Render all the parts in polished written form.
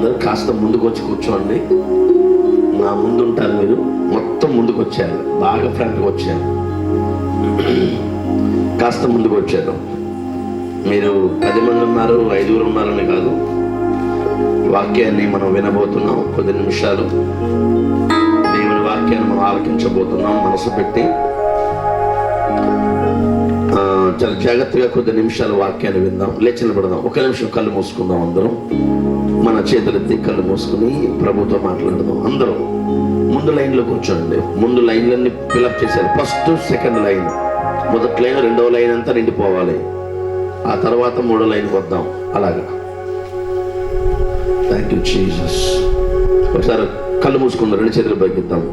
అందరూ కాస్త ముందుకు వచ్చి కూర్చోండి. నా ముందు ఉంటారు మీరు, మొత్తం ముందుకు వచ్చారు, బాగా ఫ్రంట్కి వచ్చారు, కాస్త ముందుకు వచ్చారు. మీరు 10 మంది ఉన్నారు, 5 ఉన్నారని కాదు. వాక్యాన్ని మనం వినబోతున్నాం. కొద్ది నిమిషాలు దేవుని వాక్యాన్ని మనం ఆలకించబోతున్నాం. మనసు పెట్టి చాలా జాగ్రత్తగా కొద్ది నిమిషాలు వాక్యాన్ని విందాం. లేచి నిలబడదాం. ఒక నిమిషం కళ్ళు మూసుకుందాం. అందరం మన చేతులెత్తి కళ్ళు మూసుకుని ప్రభుతో మాట్లాడదాం. అందరం ముందు లైన్లో కూర్చోండి. ముందు లైన్లన్నీ ఫిలప్ చేశారు. ఫస్ట్ సెకండ్ లైన్, మొదటి లైన్, రెండవ లైన్ అంతా నిండిపోవాలి. ఆ తర్వాత 3వ లైన్కి వద్దాం. అలాగా. Thank you Jesus. ఒకసారి కళ్ళు మూసుకుందాం, 2 చేతులు పైకిద్దాం.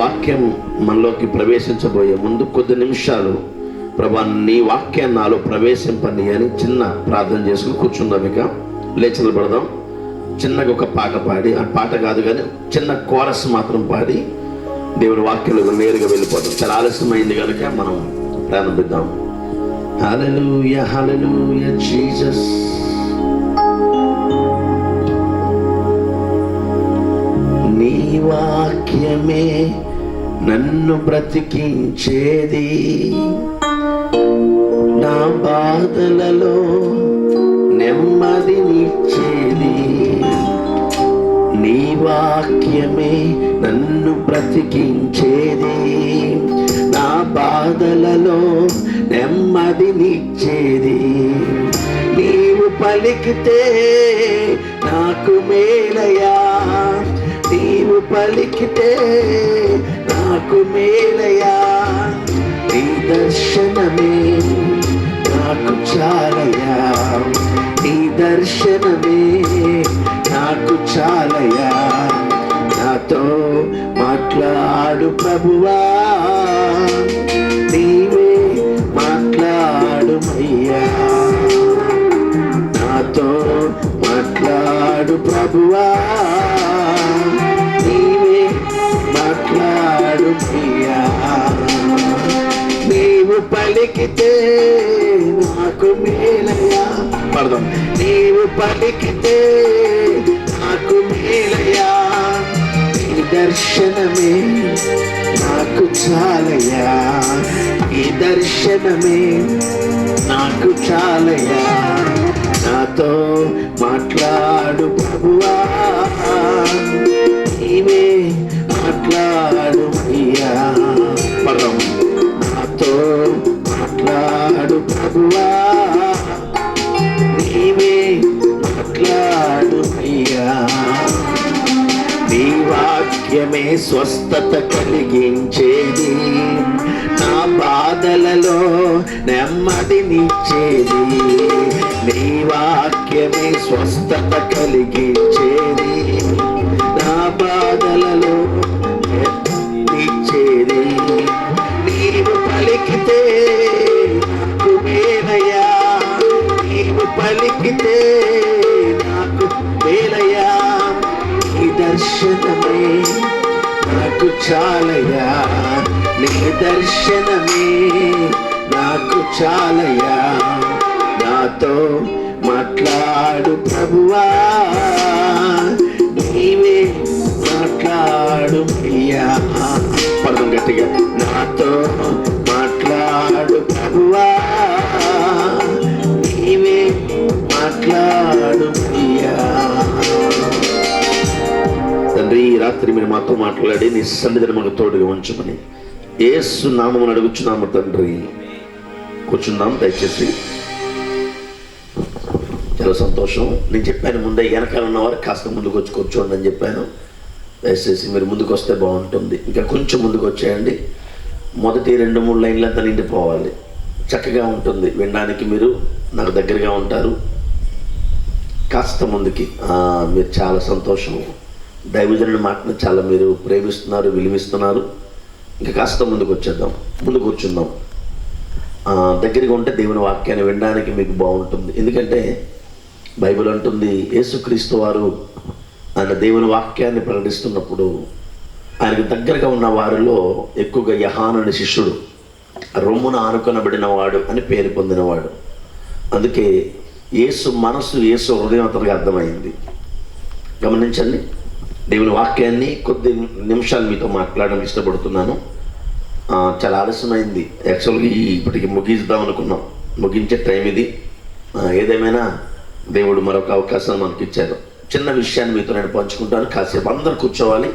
వాక్యం మనలోకి ప్రవేశించబోయే ముందు కొద్ది నిమిషాలు ప్రభా నీ వాక్యాన్ని నాలో ప్రవేశింపని అని చిన్న ప్రార్థన చేసుకుని కూర్చుందాం. ఇక లేచి నిలబడదాం. చిన్నగా ఒక పాట పాడి, ఆ పాట కాదు కానీ చిన్న కోరస్ మాత్రం పాడి దేవుని వాక్యంలో నేరుగా వెళ్ళిపోతాం. చాలా ఆలస్యమైంది కనుక మనం ప్రారంభిద్దాం. హల్లెలూయా హల్లెలూయా జీసస్. నీ వాక్యమే నన్ను బ్రతికించేది, నా బాధలలో నెమ్మదినిచ్చేది. నీ వాక్యమే నన్ను బ్రతికించేది, నా బాధలలో నెమ్మదినిచ్చేది. నీవు పలికితే నాకు మేలయా, నీవు పలికితే నాకు మేలయా. నీ దర్శనమే నాకు చాలయా, నీ దర్శనమే నాకు చాలయా. నాతో మాట్లాడు ప్రభువా, నీవే మాట్లాడుమయ్యా. నాతో మాట్లాడు ప్రభువా, నీవే మాట్లాడుమయ్యా. నీవు పలికితే నాకు మేలయా. పడదాం. నీవు పలికితే నాకు మేలయా. నీ దర్శనమే నాకు చాలయా, ఈ దర్శనమే నాకు చాలయా. నాతో మాట్లాడు ప్రభువా, నీవే మాట్లాడు అయ్యా. పడదాం. నాతో మాట్లాడు ప్రభువా, నీవే మాట్లాడు అయ్యా. నీ వాక్యమే స్వస్థత కలిగించేది, నా బాధలలో నెమ్మదినిచ్చేది. నీ వాక్యమే స్వస్థత కలిగించేది, నా బాధలలో నెమ్మదినిచ్చేది. నీవు పలికితే నాకు మేలయా, నీవు పలికితే నాకు మేలయా. నీ దర్శనమే నాకు చాలయా, నీ దర్శనమే నాకు చాలయా. నాతో మాట్లాడు ప్రభువా, నీవే మాట్లాడు అయ్యా. పడదాం గట్టిగా. నాతో మాట్లాడు ప్రభువా, నీవే మాట్లాడు అయ్యా. తండ్రి, ఈ రాత్రి మీరు మాతో మాట్లాడి నీ సన్నిధిని మాకు తోడుగా ఉంచమని యేసు నామమున అడుగుచున్నాము తండ్రి. కూర్చుందాం దయచేసి. చాలా సంతోషం. నేను చెప్పాను ముందే, వెనకాల ఉన్నవారు కాస్త ముందుకు వచ్చి కూర్చోండి అని చెప్పాను. దయచేసి మీరు ముందుకు వస్తే బాగుంటుంది. ఇంకా కొంచెం ముందుకు వచ్చేయండి. మొదటి 2-3 లైన్లు అంతా నిండిపోవాలి. చక్కగా ఉంటుంది వినడానికి. మీరు నాకు దగ్గరగా ఉంటారు. కాస్త ముందుకి. మీరు చాలా సంతోషం. దైవజనుడి మాటను చాలా మీరు ప్రేమిస్తున్నారు, విలువిస్తున్నారు. ఇంకా కాస్త ముందుకు వచ్చేద్దాం, ముందు కూర్చుందాం. దగ్గరగా ఉంటే దేవుని వాక్యాన్ని వినడానికి మీకు బాగుంటుంది. ఎందుకంటే బైబిల్ అంటుంది, యేసుక్రీస్తు వారు ఆయన దేవుని వాక్యాన్ని ప్రకటిస్తున్నప్పుడు ఆయనకు దగ్గరగా ఉన్న వారిలో ఎక్కువగా యోహాను అనే శిష్యుడు రొమ్మున ఆనుకొనబడిన వాడు అని పేరు పొందినవాడు. అందుకే యేసు మనసు, యేసు హృదయం అతనికి అర్థమైంది. గమనించండి, దేవుని వాక్యాన్ని కొద్ది నిమిషాలు మీతో మాట్లాడడానికి ఇష్టపడుతున్నాను. చాలా ఆలస్యమైంది. యాక్చువల్గా ఇప్పటికి ముగిద్దాం అనుకున్నాం, ముగించే టైం ఇది. ఏదేమైనా దేవుడు మరొక అవకాశం మనకి ఇచ్చారు. చిన్న విషయాన్ని మీతో నేను పంచుకుంటాను. కాసేపు అందరు కూర్చోవాలి.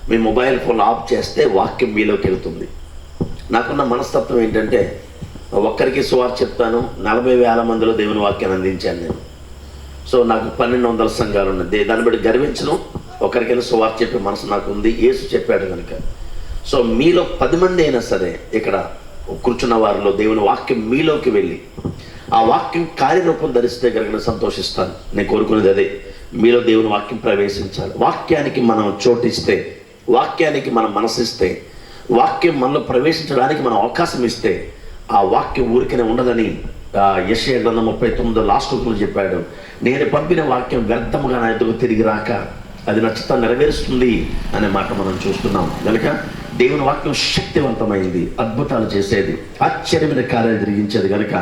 మీ మొబైల్ ఫోన్ ఆఫ్ చేస్తే వాక్యం మీలోకి వెళ్తుంది. నాకున్న మనస్తత్వం ఏంటంటే, ఒక్కరికి సువార్త చెప్తాను, 40,000 మందిలో దేవుని వాక్యాన్ని అందించాను నేను. సో నాకు 1200 సంఘాలు ఉన్నాయి. దాన్ని బట్టి గర్వించను. ఒకరికైనా సువార్త చెప్పే మనసు నాకు ఉంది, యేసు చెప్పాడు కనుక. సో మీలో 10 మంది అయినా సరే ఇక్కడ కూర్చున్న వారిలో దేవుని వాక్యం మీలోకి వెళ్ళి ఆ వాక్యం కార్యరూపం ధరిస్తే కనుక సంతోషిస్తాను. నేను కోరుకునేది అదే, మీలో దేవుని వాక్యం ప్రవేశించాలి. వాక్యానికి మనం చోటిస్తే, వాక్యానికి మనం మనసిస్తే, వాక్యం మనలో ప్రవేశించడానికి మనం అవకాశం ఇస్తే ఆ వాక్యం ఊరికనే ఉండదని యెషయా గ్రంథం 39 లాస్ట్ వచనంలో చెప్పాడు. నేను పంపిన వాక్యం వ్యర్థముగా నా ఎదుగు తిరిగి రాక అది నా చిత్తాన్ని నెరవేరుస్తుంది అనే మాట మనం చూస్తున్నాం. కనుక దేవుని వాక్యం శక్తివంతమైంది, అద్భుతాలు చేసేది, ఆశ్చర్యమైన కార్యాలు జరిగించేది. కనుక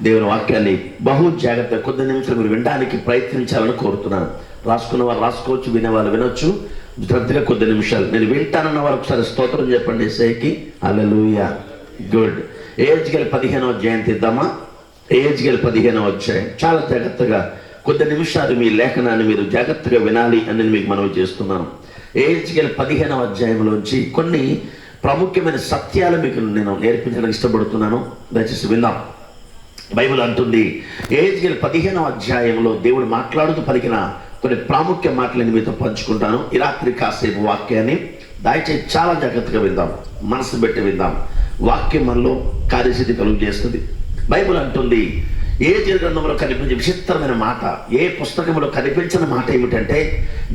దేవుని వాక్యాన్ని బహు జాగ్రత్తగా కొద్ది నిమిషాలు మీరు వినడానికి ప్రయత్నించాలని కోరుతున్నాను. రాసుకున్న వారు రాసుకోవచ్చు, వినేవాళ్ళు వినొచ్చు. శ్రద్ధగా కొద్ది నిమిషాలు నేను వింటానన్న వారు ఒకసారి స్తోత్రం చెప్పండి యేసయ్యకి. హల్లెలూయా. గుడ్. యెహెజ్కేలు 15వ అధ్యాయం తీద్దామా? యెహెజ్కేలు 15వ అధ్యాయం. చాలా జాగ్రత్తగా కొద్ది నిమిషాలు మీ లేఖనాన్ని మీరు జాగ్రత్తగా వినాలి అని మీకు మనవి చేస్తున్నాను. యెహెజ్కేలు 15వ అధ్యాయంలోంచి కొన్ని ప్రాముఖ్యమైన సత్యాలు మీకు నేను నేర్పించడానికి ఇష్టపడుతున్నాను. దయచేసి విందాం. బైబిల్ అంటుంది, యెహెజ్కేలు 15వ అధ్యాయంలో దేవుడు మాట్లాడుతూ పలికిన కొన్ని ప్రాముఖ్య మాటలను మీతో పంచుకుంటాను. ఈ రాత్రి కాసేపు వాక్యాన్ని దయచేసి చాలా జాగ్రత్తగా విందాం, మనసు పెట్టి విందాం. వాక్యం మనలో కార్యసిద్ధి కలుగు చేస్తుంది. బైబిల్ అంటుంది, యెహెజ్కేలు గ్రంథంలో కనిపించే విచిత్రమైన మాట, ఏ పుస్తకంలో కనిపించిన మాట ఏమిటంటే,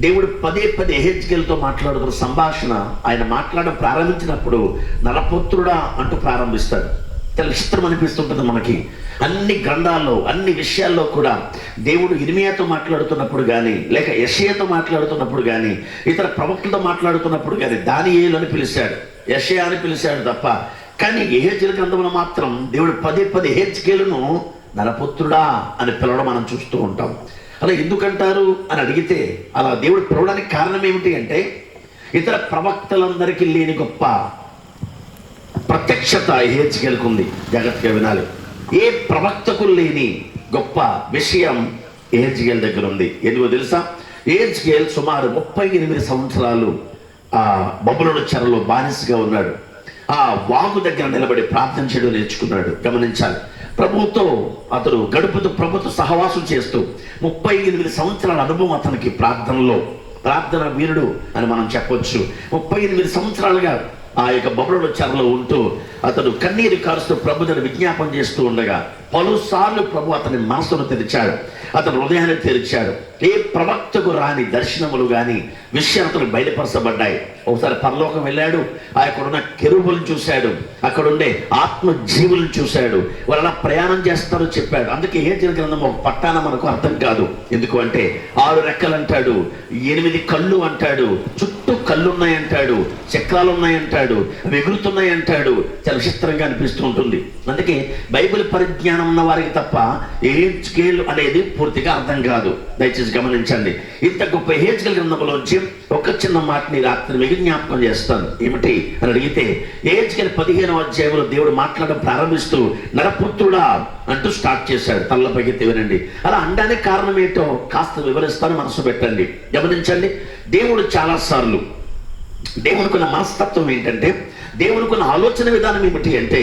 దేవుడు పదే పదే యెహెజ్కేలుతో మాట్లాడుతున్న సంభాషణ ఆయన మాట్లాడడం ప్రారంభించినప్పుడు నరపుత్రుడా అంటూ ప్రారంభిస్తాడు. చాలా విచిత్రం అనిపిస్తుంటుంది మనకి. అన్ని గ్రంథాల్లో, అన్ని విషయాల్లో కూడా దేవుడు ఇర్మియాతో మాట్లాడుతున్నప్పుడు కానీ, లేక యెషయాతో మాట్లాడుతున్నప్పుడు కానీ, ఇతర ప్రవక్తలతో మాట్లాడుతున్నప్పుడు కానీ దానియేలు అని పిలిచాడు, యెషయా అని పిలిచాడు తప్ప. కానీ యెహెజ్కేలు గ్రంథంలో మాత్రం దేవుడు పదే పదే యెహెజ్కేలును నరపుత్రుడా అని పిలవడం మనం చూస్తూ ఉంటాం. అలా ఎందుకంటారు అని అడిగితే, అలా దేవుడు పిలవడానికి కారణం ఏమిటి అంటే, ఇతర ప్రవక్తలందరికీ లేని గొప్ప ప్రత్యక్షత యెహెజ్కేలుకు ఉంది. జాగ్రత్తగా వినాలి. ఏ ప్రవక్తకు లేని గొప్ప విషయం యెహెజ్కేలు దగ్గర ఉంది. ఎందుకో తెలుసా? యెహెజ్కేలు సుమారు 38 సంవత్సరాలు బబులోను చెరలో బానిసగా ఉన్నాడు. ఆ వాగు దగ్గర నిలబడి ప్రార్థన చేయడం నేర్చుకున్నాడు. గమనించాలి. ప్రభువుతో అతడు గడుపుతూ, ప్రభుత్వ సహవాసం చేస్తూ 38 సంవత్సరాల అనుభవం అతనికి ప్రార్థనలో. ప్రార్థన వీరుడు అని మనం చెప్పొచ్చు. 38 సంవత్సరాలుగా ఆ యొక్క బబులోను చెరలో ఉంటూ అతడు కన్నీరు కారుస్తూ ప్రభువుని విజ్ఞాపన చేస్తూ ఉండగా పలుసార్లు ప్రభు అతని మనసును తెరిచాడు, అతని హృదయాన్ని తెరిచాడు. ఏ ప్రవక్తకు రాని దర్శనములు కానీ విషయాలు అతను బయలుపరచబడ్డాయి. ఒకసారి పరలోకం వెళ్ళాడు, అక్కడున్న కెరూబులను చూశాడు, అక్కడుండే ఆత్మ జీవులను చూశాడు. వాళ్ళు అలా ప్రయాణం చేస్తారో చెప్పాడు. అందుకే యెహెజ్కేలు గ్రంథం ఒక పట్టాన మనకు అర్థం కాదు. ఎందుకు అంటే 6 రెక్కలు అంటాడు, 8 కళ్ళు అంటాడు, చుట్టూ కళ్ళు ఉన్నాయంటాడు, చక్రాలు ఉన్నాయంటాడు, ఎగురుతున్నాయంటాడు. చాలా విచిత్రంగా అనిపిస్తూ ఉంటుంది. అందుకే బైబిల్ పరిజ్ఞానం ఉన్న వారికి తప్ప యెహెజ్కేలు అనేది పూర్తిగా అర్థం కాదు. దయచేసి గమనించండి. ఇంత గొప్ప యెహెజ్కేలు గ్రంథంలోంచి ఒక చిన్న మాటని రాత్రి మీకు జ్ఞాపకం చేస్తాను. ఏమిటి అని అడిగితే, యెహెజ్కేలు 15వ అధ్యాయంలో దేవుడు మాట్లాడడం ప్రారంభిస్తూ నరపుత్రుడా అంటూ స్టార్ట్ చేశాడు. తల్లపైకి వినండి. అలా అనడానికి కారణం ఏంటో కాస్త వివరిస్తాను, మనసు పెట్టండి. గమనించండి. దేవుడు చాలాసార్లు, దేవునికున్న మనస్తత్వం ఏంటంటే, దేవునికున్న ఆలోచన విధానం ఏమిటి అంటే,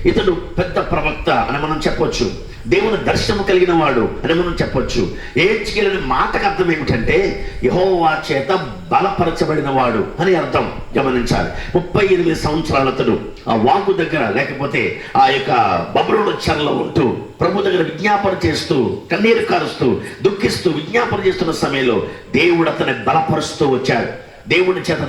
ఇతడు పెద్ద ప్రవక్త అని మనం చెప్పొచ్చు, దేవుని దర్శనం కలిగిన వాడు అని మనం చెప్పొచ్చు. యెహెజ్కేలు అనే మాటకు అర్థం ఏమిటంటే యెహోవా చేత బలపరచబడిన వాడు అని అర్థం. గమనించాలి. 38 సంవత్సరాల అతడు ఆ వాగు దగ్గర, లేకపోతే ఆ యొక్క బబులోను చెరలో ఉంటూ ప్రభు దగ్గర విజ్ఞాపన చేస్తూ, కన్నీరు కారుస్తూ, దుఃఖిస్తూ విజ్ఞాపన చేస్తున్న సమయంలో దేవుడు అతన్ని బలపరుస్తూ వచ్చాడు. దేవుని చేత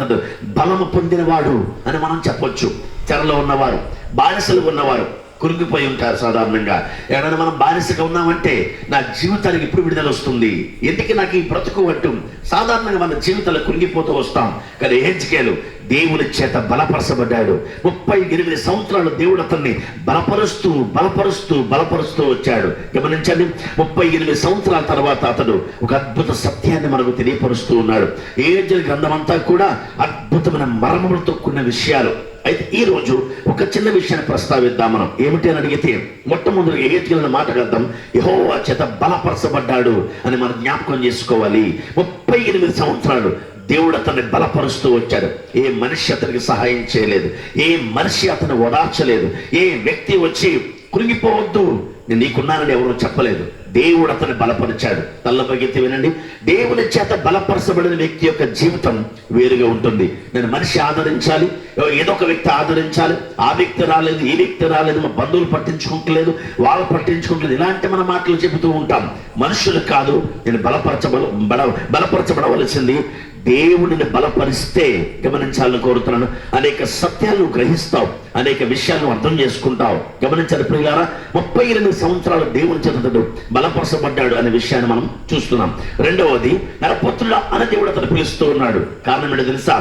బలము పొందినవాడు అని మనం చెప్పొచ్చు. చెరలో ఉన్నవారు, బానిసలు ఉన్నవారు కురిగిపోయి ఉంటారు సాధారణంగా. ఏమైనా మనం బానిసగా ఉన్నామంటే నా జీవితానికి ఇప్పుడు విడుదల వస్తుంది, ఎందుకు నాకు ఈ బ్రతుకు అంటూ సాధారణంగా మన జీవితాలు కురిగిపోతూ వస్తాం. కానీ హెజ్కేలు దేవుని చేత బలపరచబడ్డాడు. 38 సంవత్సరాలు దేవుడు అతన్ని బలపరుస్తూ బలపరుస్తూ బలపరుస్తూ వచ్చాడు. గమనించండి, 38 సంవత్సరాల తర్వాత అతడు ఒక అద్భుత సత్యాన్ని మనకు తెలియపరుస్తూ ఉన్నాడు. యెహెజ్కేలు గ్రంథం అంతా కూడా అద్భుతమైన మర్మములతో కూడిన విషయాలు. అయితే ఈ రోజు ఒక చిన్న విషయాన్ని ప్రస్తావిద్దాం మనం. ఏమిటి అని అడిగితే, మొట్టమొదటి యెహెజ్కేలు మాట్లాడదాం, యెహోవా చేత బలపరచబడ్డాడు అని మనం జ్ఞాపకం చేసుకోవాలి. 38 సంవత్సరాలు దేవుడు అతన్ని బలపరుస్తూ వచ్చాడు. ఏ మనిషి అతనికి సహాయం చేయలేదు, ఏ మనిషి అతను ఓదార్చలేదు, ఏ వ్యక్తి వచ్చి కృంగిపోవద్దు నేను నీకున్నానని ఎవరో చెప్పలేదు. దేవుడు అతన్ని బలపరిచాడు. తల్లపగెత్తి వినండి, దేవుని చేత బలపరచబడిన వ్యక్తి యొక్క జీవితం వేరుగా ఉంటుంది. నేను మనిషి ఆదరించాలి, ఏదో ఒక వ్యక్తి ఆదరించాలి, ఆ వ్యక్తి రాలేదు, ఈ వ్యక్తి రాలేదు, మా బంధువులు పట్టించుకోవట్లేదు, వాళ్ళు పట్టించుకోవట్లేదు, ఇలాంటి మన మాటలు చెబుతూ ఉంటాం. మనుషులు కాదు, నేను బలపరచబడవలసింది దేవుడిని బలపరిస్తే. గమనించాలని కోరుతున్నాను, అనేక సత్యాలను గ్రహిస్తావు, అనేక విషయాలను అర్థం చేసుకుంటావు. గమనించాలి ప్రియులారా, 38 సంవత్సరాలు దేవుని చేత బలపరచబడ్డాడు అనే విషయాన్ని మనం చూస్తున్నాం. రెండవది, నరపుత్రుడా అని దేవుడు అతను పిలుస్తూ ఉన్నాడు. కారణం ఏంటో తెలుసా?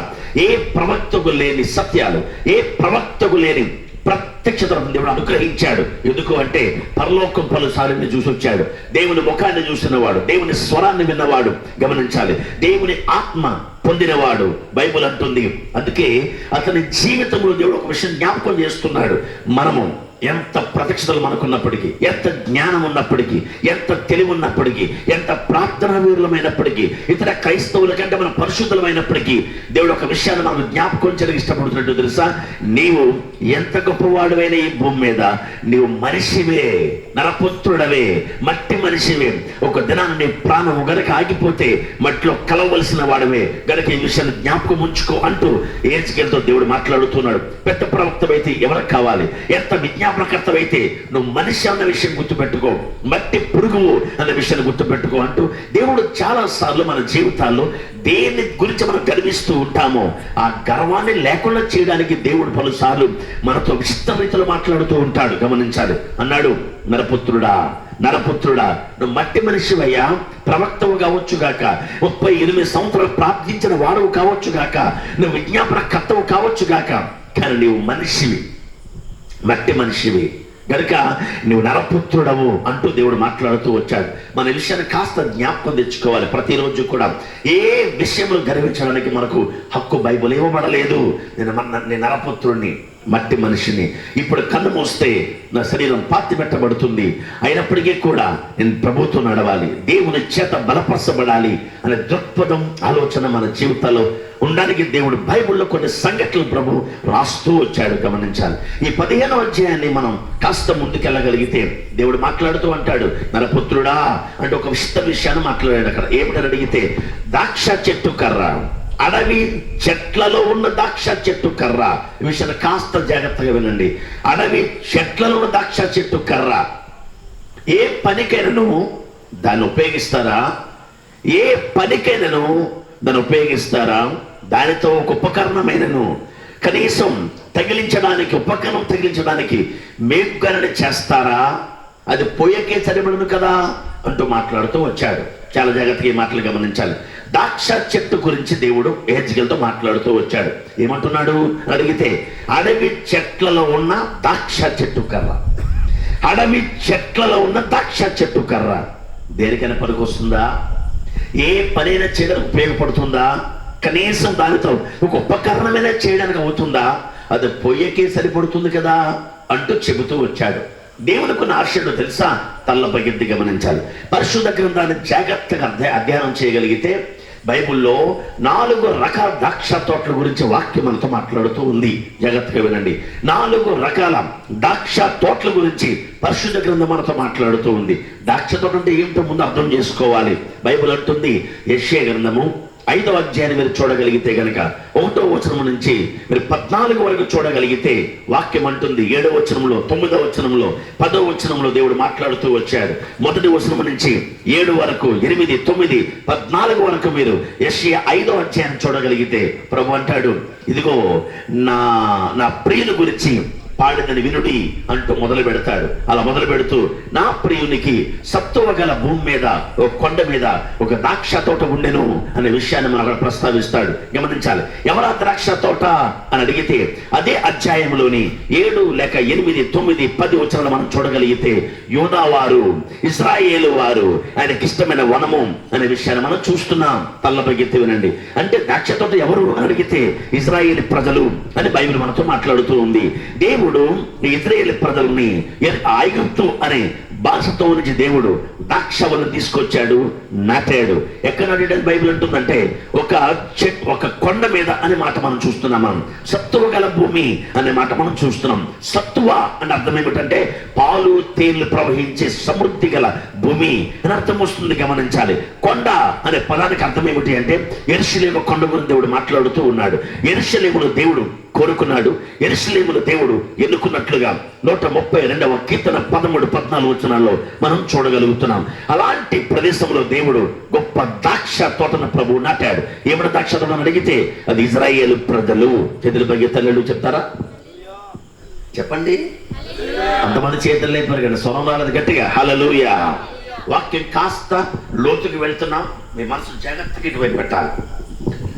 ఏ ప్రవక్తకు లేని సత్యాలు, ఏ ప్రవక్తకు లేని ప్రత్యక్షతను దేవుడు అనుగ్రహించాడు. ఎందుకు అంటే పరలోకం పలుసారిని చూసి వచ్చాడు, దేవుని ముఖాన్ని చూసినవాడు, దేవుని స్వరాన్ని విన్నవాడు. గమనించాలి, దేవుని ఆత్మ పొందినవాడు బైబిల్ అంటుంది. అందుకే అతని జీవితంలో దేవుడు ఒక విషయం జ్ఞాపకం చేస్తున్నాడు. మనము ఎంత ప్రత్యక్షతలు మనకున్నప్పటికీ, ఎంత జ్ఞానం ఉన్నప్పటికీ, ఎంత తెలివి ఉన్నప్పటికీ, ఎంత ప్రార్థనా వీరులమైనప్పటికీ, ఇతర క్రైస్తవుల కంటే మనం పరిశుద్ధులమైనప్పటికీ దేవుడు ఒక విషయాన్ని మనకు జ్ఞాపకం చేయడానికి ఇష్టపడుతున్నట్టు తెలుసా? నీవు ఎంత గొప్పవాడువైన ఈ భూమి మీద నీవు మనిషివే, నరపుత్రుడవే, మట్టి మనిషివే. ఒక దినాన్ని నీ ప్రాణం గనక ఆగిపోతే మట్టిలో కలవలసిన వాడవే గనక ఈ విషయాన్ని జ్ఞాపకం ఉంచుకో అంటూ యెహెజ్కేలుతో దేవుడు మాట్లాడుతున్నాడు. పెద్ద ప్రవక్తవైతే ఎవరికి కావాలి? ఎంత విజ్ఞాపనకర్తవైతే నువ్వు మనిషి అన్న విషయం గుర్తుపెట్టుకో, మట్టి పురుగువు అన్న విషయాన్ని గుర్తుపెట్టుకో అంటూ దేవుడు చాలా సార్లు మన జీవితాల్లో దేని గురించి మనం గర్విస్తూ ఉంటామో ఆ గర్వాన్ని లేకుండా చేయడానికి దేవుడు పలుసార్లు మనతో విచిత్ర రీతిలో మాట్లాడుతూ ఉంటాడు. గమనించాలి. అన్నాడు, నరపుత్రుడా నువ్వు మట్టి మనిషివయ్యా, ప్రవక్తవు కావచ్చుగాక, 38 సంవత్సరాలు ప్రార్థించిన వాడవు కావచ్చుగాక, నువ్వు విజ్ఞాపన కర్తవు కావచ్చుగాక, కానీ నీవు మనిషివి, మట్టి మనిషివి గనుక నువ్వు నరపుత్రుడవు అంటూ దేవుడు మాట్లాడుతూ వచ్చాడు. మన విషయాన్ని కాస్త జ్ఞాపకం తెచ్చుకోవాలి. ప్రతిరోజు కూడా ఏ విషయంలో గర్వించడానికి మనకు హక్కు బైబిల్ ఇవ్వబడలేదు. నేను నరపుత్రుడిని, మట్టి మనిషిని. ఇప్పుడు కన్ను మూస్తే నా శరీరం పాతి పెట్టబడుతుంది, అయినప్పటికీ కూడా నేను ప్రభుత్వం నడవాలి, దేవుని చేత బలపరచబడాలి అనే దృక్పథం, ఆలోచన మన జీవితాల్లో ఉండడానికి దేవుడు బైబిల్లో కొన్ని సంఘటనలు ప్రభు రాస్తూ వచ్చాడు. గమనించాలి. ఈ 15వ అధ్యాయాన్ని మనం కాస్త ముందుకెళ్ళగలిగితే దేవుడు మాట్లాడుతూ అంటాడు, నరపుత్రుడా అంటే ఒక విషయాన్ని మాట్లాడాడు అక్కడ. ఏమిటని అడిగితే, ద్రాక్ష చెట్టు కర్ర, అడవి చెట్లలో ఉన్న ద్రాక్ష చెట్టు కర్ర. ఈ విషయాన్ని కాస్త జాగ్రత్తగా వినండి. అడవి చెట్లలో ఉన్న ద్రాక్ష చెట్టు కర్ర ఏ పనికైనను దాన్ని ఉపయోగిస్తారా? ఏ పనికైనను దాన్ని ఉపయోగిస్తారా? దానితో ఒక ఉపకరణమైనను కనీసం తగిలించడానికి, ఉపకరణం తగిలించడానికి మేకుగలని చేస్తారా? అది పొయ్యకే సరిపడను కదా అంటూ మాట్లాడుతూ వచ్చాడు. చాలా జాగ్రత్తగా ఈ మాటలు గమనించాలి. ద్రాక్ష చెట్టు గురించి దేవుడు యెహెజ్కేలుతో మాట్లాడుతూ వచ్చాడు. ఏమంటున్నాడు అడిగితే, అడవి చెట్లలో ఉన్న ద్రాక్ష చెట్టు కర్ర, అడవి చెట్లలో ఉన్న ద్రాక్ష చెట్టు కర్ర దేనికైనా పనికొస్తుందా? ఏ పనైనా చేయడానికి ఉపయోగపడుతుందా? కనీసం దానితో ఒక ఉపకరణమైనా చేయడానికి అవుతుందా? అది పొయ్యకే సరిపడుతుంది కదా అంటూ చెబుతూ వచ్చాడు. దేవునికి ఉన్న ఆశలు తెలుసా? తల్లపగిద్ది. గమనించాలి. పరిశుద్ధ గ్రంథాన్ని జాగ్రత్తగా అధ్యయనం చేయగలిగితే బైబిల్లో 4 రకాల ద్రాక్ష తోటల గురించి వాక్యం మనతో మాట్లాడుతూ ఉంది. జాగ్రత్తగా వినండి. 4 రకాల ద్రాక్ష తోటల గురించి పరిశుద్ధ గ్రంథం మనతో మాట్లాడుతూ ఉంది. ద్రాక్ష తోట అంటే ఏమిటో ముందు అర్థం చేసుకోవాలి. బైబిల్ అంటుంది, యెషయా గ్రంథము 5వ అధ్యాయాన్ని మీరు చూడగలిగితే గనక 1వ వచనం నుంచి మీరు 14 వరకు చూడగలిగితే వాక్యం అంటుంది, 7వ వచనంలో, 9వ వచనంలో, 10వ వచనంలో దేవుడు మాట్లాడుతూ వచ్చాడు. 1వ వచనం నుంచి 7 వరకు, 8, 9, 14 వరకు మీరు యెషయా 5వ అధ్యాయాన్ని చూడగలిగితే ప్రభు అంటాడు, ఇదిగో నా ప్రియుని గురించి పాడినని వినుడి అంటూ మొదలు పెడతాడు. అలా మొదలు పెడుతూ నా ప్రియునికి సత్తువ గల భూమి మీద ఒక కొండ మీద ఒక ద్రాక్ష తోట ఉండెను అనే విషయాన్ని మనం అక్కడ ప్రస్తావిస్తాడు. గమనించాలి. ఎవరా ద్రాక్ష తోట అని అడిగితే అదే అధ్యాయంలోని 7 లేక 8, 9, 10 వచనాలు మనం చూడగలిగితే యూదా వారు, ఇశ్రాయేలు వారు ఆయనకి ఇష్టమైన వనము అనే విషయాన్ని మనం చూస్తున్నాం. తల్లబెట్టి వినండి. అంటే ద్రాక్ష తోట ఎవరు అని అడిగితే ఇశ్రాయేలు ప్రజలు అని బైబిల్ మనతో మాట్లాడుతూ ఉంది. దేవుడు ఇశ్రాయేలు ప్రజల్ని ఐగుప్తు అనే భాషతో నుంచి దేవుడు ద్రాక్షవల్ని తీసుకొచ్చాడు, నాటాడు. ఎక్కడ నాటాడని బైబిల్ అంటుందంటే ఒక కొండ మీద అనే మాట మనం చూస్తున్నాం. మనం సత్తువ గల భూమి అనే మాట మనం చూస్తున్నాం. సత్తువ అనే అర్థం ఏమిటంటే పాలు తేళ్లు ప్రవహించే సమృద్ధి గల భూమి అని అర్థం వస్తుంది. గమనించాలి. కొండ అనే పదానికి అర్థం ఏమిటి అంటే యెరూషలేము కొండ గురించి దేవుడు మాట్లాడుతూ ఉన్నాడు. యెరూషలేమును దేవుడు కోరుకున్నాడు, యెరూషలేమును దేవుడు ఎన్నుకున్నట్లుగా 132వ కీర్తన 13, 14 వచనాల్లో మనం చూడగలుగుతున్నాం. అలాంటి ప్రదేశంలో దేవుడు గొప్ప ద్రాక్ష తోటను ప్రభువు నాటాడు. ఏమైనా ద్రాక్ష తోటను అడిగితే అది ఇశ్రాయేలు ప్రజలు. చేతులు పైకి తల్లులు చెప్తారా? చెప్పండి. అంతమంది చేతులు లేపారు కదా, స్వరం రాలేదు గట్టిగా. హల్లెలూయా. వాక్యం కాస్త లోతుకి వెళ్తున్నాం. మీ మనసు జాగ్రత్తగా ఇటువైపు పెట్టాలి.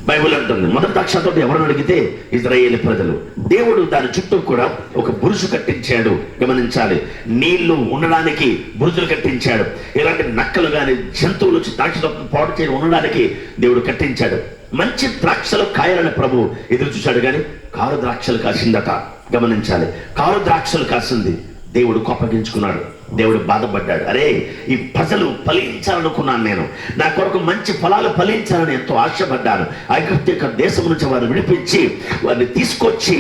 బైబిల్ అంటుంది మొదటి ద్రాక్ష తోట ఎవరిని అడిగితే ఇశ్రాయేలు ప్రజలు. దేవుడు దాని చుట్టూ కూడా ఒక బురుజు కట్టించాడు. గమనించాలి. నీళ్లు ఉండడానికి బురుజులు కట్టించాడు. ఇలాంటి నక్కలు కానీ జంతువులు వచ్చి ద్రాక్ష తోటను పాడు చేయడం ఉండడానికి దేవుడు కట్టించాడు. మంచి ద్రాక్షలు కాయాలని ప్రభు ఎదురు చూశాడు, కానీ కారు ద్రాక్షలు కాసిందట. గమనించాలి. కారు ద్రాక్షలు కాసింది. దేవుడు కోపగించుకున్నాడు. దేవుడు బాధపడ్డాడు. అరే, ఈ ప్రజలు ఫలించాలనుకున్నాను, నేను నా కొరకు మంచి ఫలాలు ఫలించాలని ఎంతో ఆశపడ్డాను. ఐగుప్తు దేశం నుంచి వారిని విడిపించి వారిని తీసుకొచ్చి